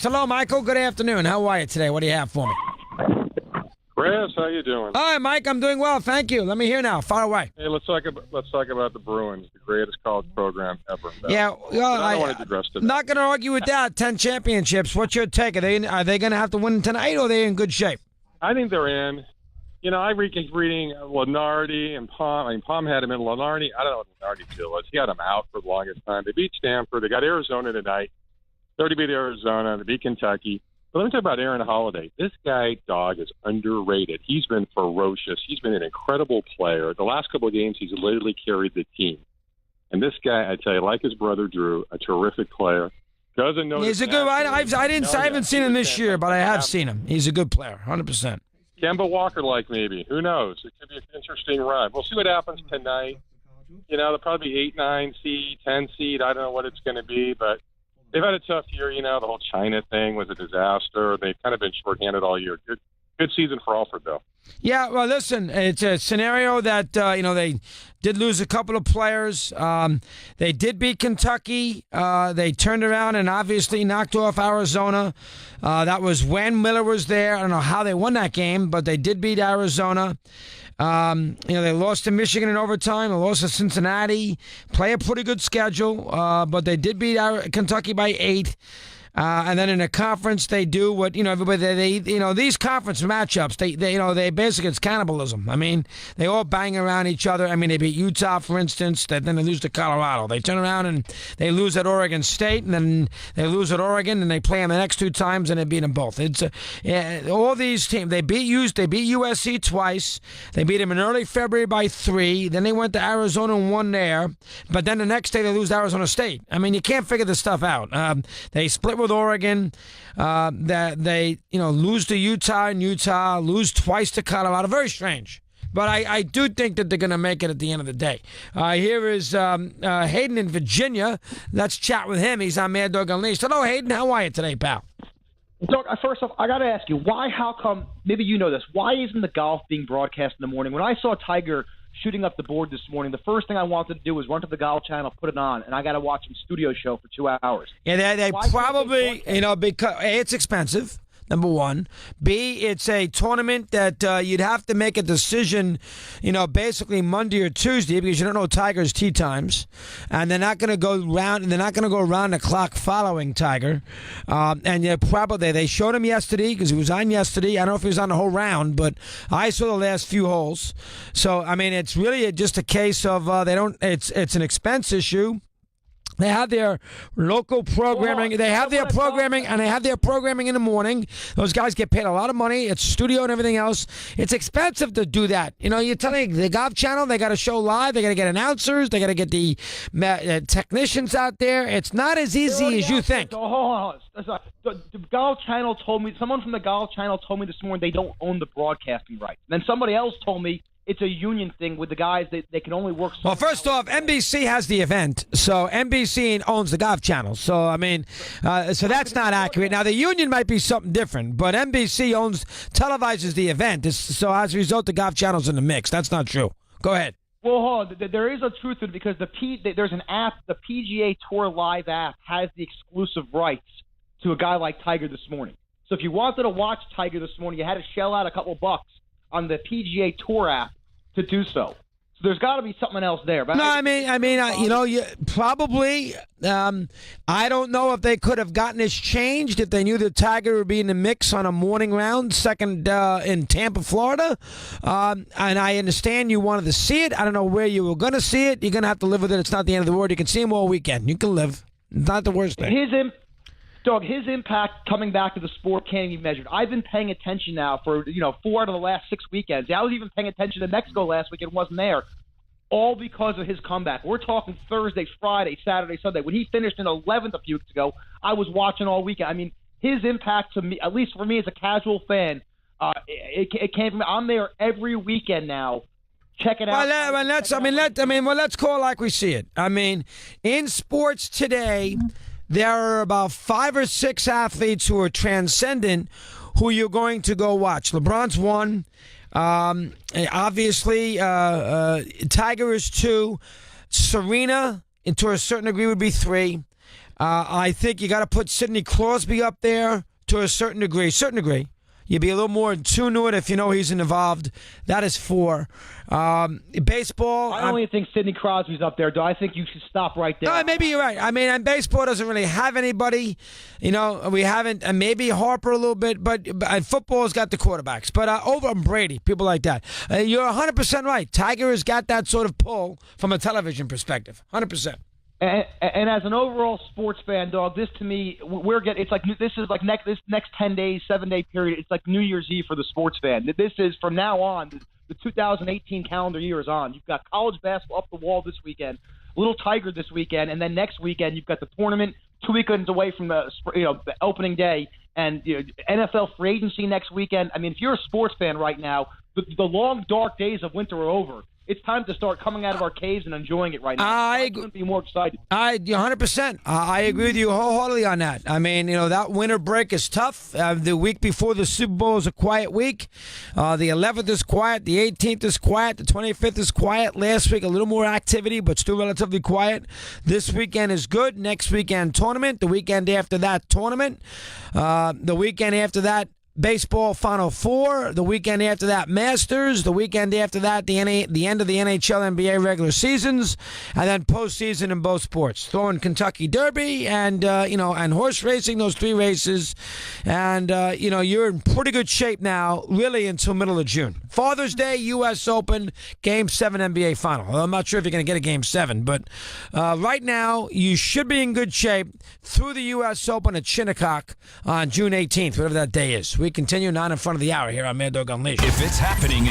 Hello, Michael. Good afternoon. How are you today? What do you have for me? Chris, how you doing? Hi, Mike. I'm doing well. Thank you. Let me hear now. Far away. Hey, let's talk about the Bruins, the greatest college program ever. Yeah, well, I don't want to digress to that. Not going to argue with that. 10 championships. What's your take? Are they going to have to win tonight, or are they in good shape? I think they're in. You know, I keep reading Lenardi and Palm. I mean, Palm had him in. Lenardi, I don't know what Lenardi's deal was. He had him out for the longest time. They beat Stanford. They got Arizona tonight. They already beat Arizona. They beat Kentucky. But let me talk about Aaron Holiday. This guy, dog, is underrated. He's been ferocious. He's been an incredible player. The last couple of games, he's literally carried the team. And this guy, I tell you, like his brother Drew, a terrific player. Doesn't know. He's a good. I haven't seen him this year, but I have seen him. He's a good player, 100%. Kemba Walker-like, maybe. Who knows? It could be an interesting run. We'll see what happens tonight. You know, they'll probably be 8, 9 seed, 10 seed. I don't know what it's going to be, but they've had a tough year. You know, the whole China thing was a disaster. They've kind of been shorthanded all year. Good season for Alfred, though. Yeah, well, listen, it's a scenario that, they did lose a couple of players. They did beat Kentucky. They turned around and obviously knocked off Arizona. That was when Miller was there. I don't know how they won that game, but they did beat Arizona. They lost to Michigan in overtime. They lost to Cincinnati. Play a pretty good schedule, but they did beat Kentucky by 8. And then in a conference, they do what everybody. These conference matchups. They basically it's cannibalism. I mean, they all bang around each other. I mean, they beat Utah, for instance. Then they lose to Colorado. They turn around and they lose at Oregon State, and then they lose at Oregon, and they play them the next 2 times, and they beat them both. It's all these teams. They beat USC twice. They beat them in early February by 3. Then they went to Arizona and won there. But then the next day they lose to Arizona State. I mean, you can't figure this stuff out. They split with Oregon, that they lose to Utah, and Utah lose twice to Colorado. Very strange, but I do think that they're going to make it at the end of the day. Here is Hayden in Virginia. Let's chat with him. He's on Mad Dog Unleashed. Hello, Hayden. How are you today, pal? Doug, first off, I got to ask you, how come, maybe you know this, why isn't the golf being broadcast in the morning? When I saw Tiger shooting up the board this morning, the first thing I wanted to do was run to the Golf Channel, put it on, and I got to watch some studio show for 2 hours. Yeah, they probably, because A, it's expensive, number one. B, it's a tournament that you'd have to make a decision, basically Monday or Tuesday, because you don't know Tiger's tee times, and they're not going to go round. They're not going to go around the clock following Tiger. And they showed him yesterday because he was on yesterday. I don't know if he was on the whole round, but I saw the last few holes. So I mean, it's really just a case of they don't. It's an expense issue. They have their local programming. They have their programming, and they have their programming in the morning. Those guys get paid a lot of money. It's studio and everything else. It's expensive to do that. You're telling the Golf Channel, they got to show live. They got to get announcers. They got to get the technicians out there. It's not as easy as you think. Hold on. The Golf Channel told me, someone from the Golf Channel told me this morning they don't own the broadcasting rights. And then somebody else told me it's a union thing with the guys. They can only work. Well, first off, NBC has the event, so NBC owns the Golf Channel. So I mean, so that's not accurate. Now the union might be something different, but NBC televises the event. So as a result, the Golf Channel's in the mix. That's not true. Go ahead. Well, hold on. There is a truth to it because there's an app, the PGA Tour Live app has the exclusive rights to a guy like Tiger this morning. So if you wanted to watch Tiger this morning, you had to shell out a couple bucks on the PGA Tour app to do so. So there's got to be something else there. But you probably. I don't know if they could have gotten this changed if they knew that Tiger would be in the mix on a morning round, second in Tampa, Florida. And I understand you wanted to see it. I don't know where you were going to see it. You're going to have to live with it. It's not the end of the world. You can see him all weekend. You can live. It's not the worst thing. His impact coming back to the sport can't be measured. I've been paying attention now for 4 out of the last 6 weekends. I was even paying attention to Mexico last week and wasn't there, all because of his comeback. We're talking Thursday, Friday, Saturday, Sunday. When he finished in 11th a few weeks ago, I was watching all weekend. I mean, his impact to me, at least for me as a casual fan, it came from. I'm there every weekend now. Check it out. Let's call it like we see it. I mean, in sports today, there are about 5 or 6 athletes who are transcendent who you're going to go watch. LeBron's 1. Obviously, Tiger is 2. Serena, and to a certain degree, would be 3. I think you got to put Sidney Crosby up there to a certain degree. You'd be a little more in tune to it if you know he's involved. That is 4. Baseball. I only think Sidney Crosby's up there. Do I think you should stop right there? No, maybe you're right. I mean, and baseball doesn't really have anybody. We haven't, and maybe Harper a little bit, but football's got the quarterbacks. But over on Brady, people like that. You're 100% right. Tiger has got that sort of pull from a television perspective. 100%. And as an overall sports fan, dog, this to me, this next 10 days, 7-day period. It's like New Year's Eve for the sports fan. This is from now on. The 2018 calendar year is on. You've got college basketball up the wall this weekend, Little Tiger this weekend, and then next weekend you've got the tournament 2 weekends away from the opening day, and NFL free agency next weekend. I mean, if you're a sports fan right now, the long dark days of winter are over. It's time to start coming out of our caves and enjoying it right now. I couldn't be more excited. 100%. I agree with you wholeheartedly on that. I mean, that winter break is tough. The week before the Super Bowl is a quiet week. The 11th is quiet. The 18th is quiet. The 25th is quiet. Last week, a little more activity, but still relatively quiet. This weekend is good. Next weekend, tournament. The weekend after that, tournament. The weekend after that, baseball Final Four. The weekend after that, Masters. The weekend after that, the end of the NHL, NBA regular seasons, and then postseason in both sports. Throw in Kentucky Derby and and horse racing. Those 3 races, and you're in pretty good shape now, really until middle of June. Father's Day, U.S. Open, Game 7 NBA Final. Well, I'm not sure if you're going to get a Game 7, but right now you should be in good shape through the U.S. Open at Shinnecock on June 18th, whatever that day is. We continue 9 in front of the hour here on Mad Dog Unleashed. If it's happening